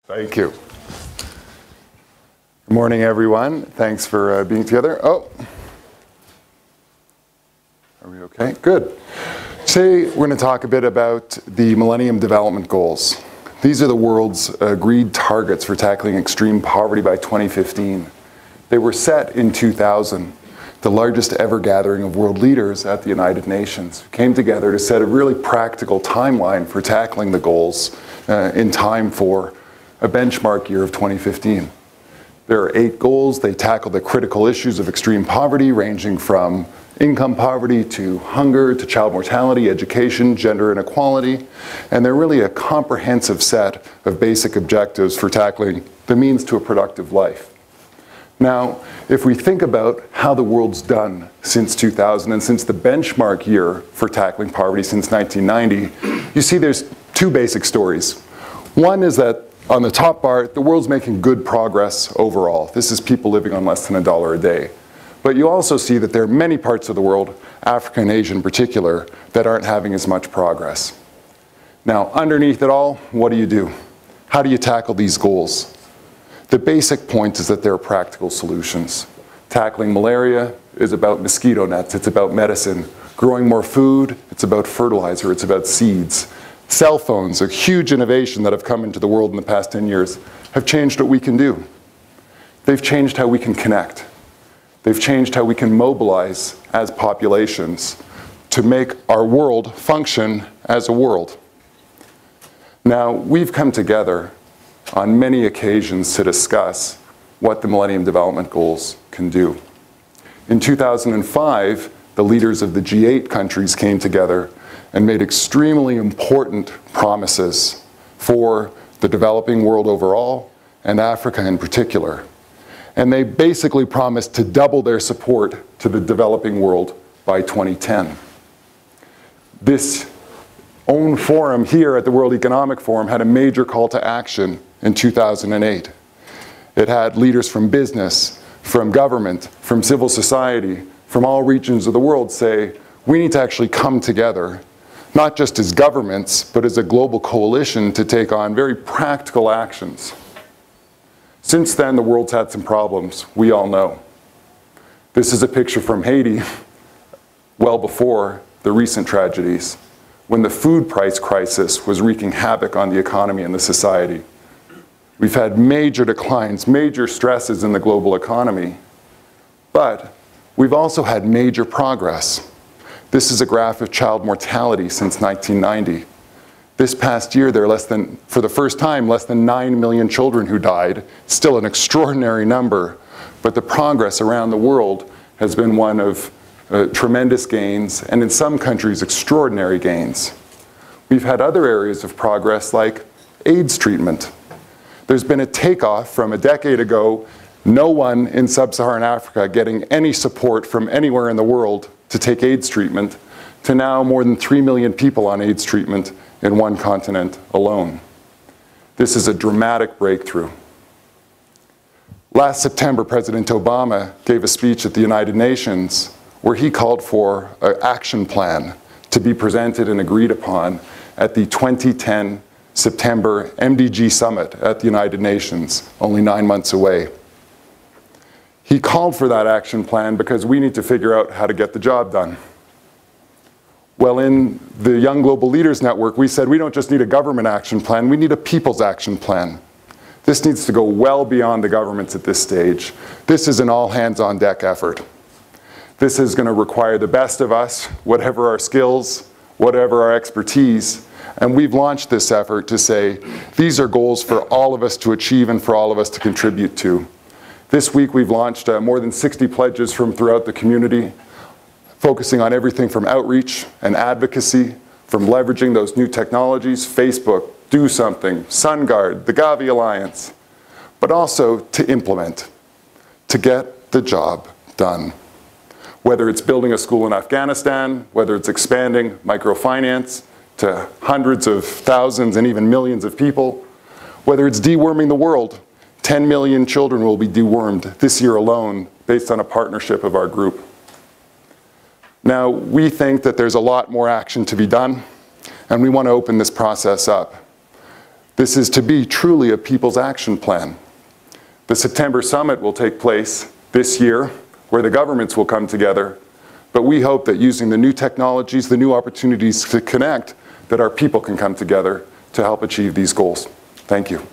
Thank you. Good morning, everyone. Thanks for being together. Oh, are we okay? Good. Today, we're going to talk a bit about the Millennium Development Goals. These are the world's agreed targets for tackling extreme poverty by 2015. They were set in 2000, the largest ever gathering of world leaders at the United Nations, who came together to set a really practical timeline for tackling the goals in time for a benchmark year of 2015. There are 8 goals. They tackle the critical issues of extreme poverty, ranging from income poverty to hunger to child mortality, education, gender inequality. And they're really a comprehensive set of basic objectives for tackling the means to a productive life. Now, if we think about how the world's done since 2000 and since the benchmark year for tackling poverty since 1990, you see there's 2 basic stories. One is that on the top bar, the world's making good progress overall. This is people living on less than $1 a day. But you also see that there are many parts of the world, Africa and Asia in particular, that aren't having as much progress. Now, underneath it all, what do? How do you tackle these goals? The basic point is that there are practical solutions. Tackling malaria is about mosquito nets, it's about medicine. Growing more food, it's about fertilizer, it's about seeds. Cell phones, a huge innovation that have come into the world in the past 10 years, have changed what we can do. They've changed how we can connect. They've changed how we can mobilize as populations to make our world function as a world. Now, we've come together on many occasions to discuss what the Millennium Development Goals can do. In 2005, the leaders of the G8 countries came together and made extremely important promises for the developing world overall and Africa in particular. And they basically promised to double their support to the developing world by 2010. This own forum here at the World Economic Forum had a major call to action in 2008. It had leaders from business, from government, from civil society, from all regions of the world say, we need to actually come together, not just as governments, but as a global coalition to take on very practical actions. Since then, the world's had some problems, we all know. This is a picture from Haiti, well before the recent tragedies, when the food price crisis was wreaking havoc on the economy and the society. We've had major declines, major stresses in the global economy, but we've also had major progress. This is a graph of child mortality since 1990. This past year, there are for the first time, less than 9 million children who died. Still an extraordinary number, but the progress around the world has been one of tremendous gains, and in some countries, extraordinary gains. We've had other areas of progress like AIDS treatment. There's been a takeoff from a decade ago, no one in sub-Saharan Africa getting any support from anywhere in the world to take AIDS treatment, to now more than 3 million people on AIDS treatment in one continent alone. This is a dramatic breakthrough. Last September, President Obama gave a speech at the United Nations where he called for an action plan to be presented and agreed upon at the 2010 September MDG Summit at the United Nations, only 9 months away. He called for that action plan because we need to figure out how to get the job done. Well, in the Young Global Leaders Network, we said we don't just need a government action plan, we need a people's action plan. This needs to go well beyond the governments at this stage. This is an all-hands-on-deck effort. This is going to require the best of us, whatever our skills, whatever our expertise, and we've launched this effort to say, these are goals for all of us to achieve and for all of us to contribute to. This week we've launched more than 60 pledges from throughout the community, focusing on everything from outreach and advocacy, from leveraging those new technologies, Facebook, Do Something, SunGuard, the Gavi Alliance, but also to implement, to get the job done. Whether it's building a school in Afghanistan, whether it's expanding microfinance to hundreds of thousands and even millions of people, whether it's deworming the world. 10 million children will be dewormed this year alone based on a partnership of our group. Now, we think that there's a lot more action to be done, and we want to open this process up. This is to be truly a people's action plan. The September summit will take place this year, where the governments will come together, but we hope that using the new technologies, the new opportunities to connect, that our people can come together to help achieve these goals. Thank you.